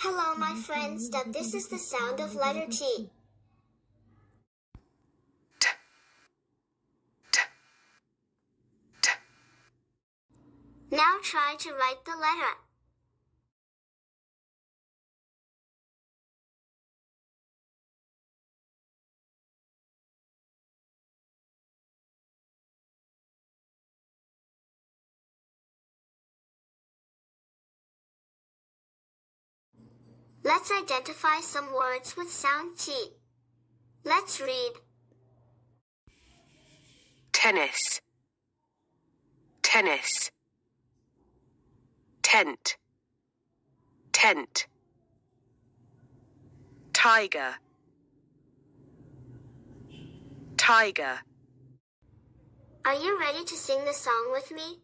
Hello, my friends. This is the sound of letter T. T. T. T. Now try to write the letter. Let's identify some words with sound T. Let's read. Tennis. Tennis. Tent. Tent. Tiger. Tiger. Are you ready to sing the song with me?